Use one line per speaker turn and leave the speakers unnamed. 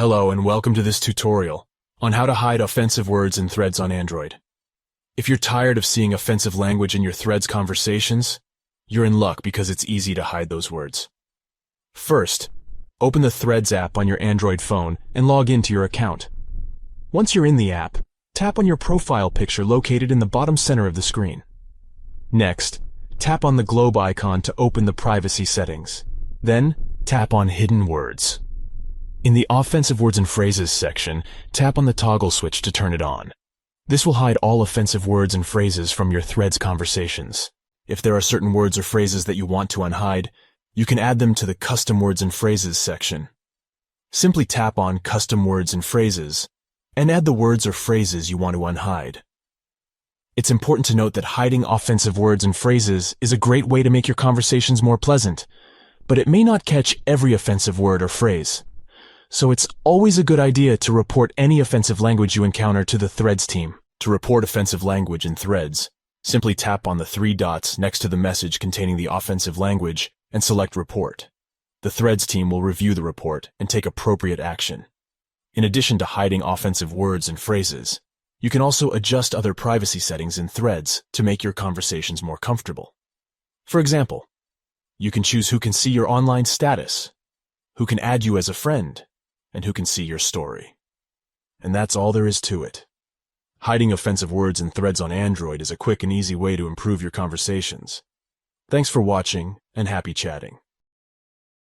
Hello and welcome to this tutorial on how to hide offensive words in threads on Android. If you're tired of seeing offensive language in your threads conversations, you're in luck because it's easy to hide those words. First, open the Threads app on your Android phone and log into your account. Once you're in the app, tap on your profile picture located in the bottom center of the screen. Next, tap on the globe icon to open the privacy settings. Then, tap on Hidden Words. In the Offensive Words and Phrases section, tap on the toggle switch to turn it on. This will hide all offensive words and phrases from your Threads conversations. If there are certain words or phrases that you want to unhide, you can add them to the Custom Words and Phrases section. Simply tap on Custom Words and Phrases and add the words or phrases you want to unhide. It's important to note that hiding offensive words and phrases is a great way to make your conversations more pleasant, but it may not catch every offensive word or phrase. So it's always a good idea to report any offensive language you encounter to the Threads team. To report offensive language in Threads, simply tap on the three dots next to the message containing the offensive language and select Report. The Threads team will review the report and take appropriate action. In addition to hiding offensive words and phrases, you can also adjust other privacy settings in Threads to make your conversations more comfortable. For example, you can choose who can see your online status, who can add you as a friend, and who can see your story. And that's all there is to it. Hiding offensive words in Threads on Android is a quick and easy way to improve your conversations. Thanks for watching, and happy chatting.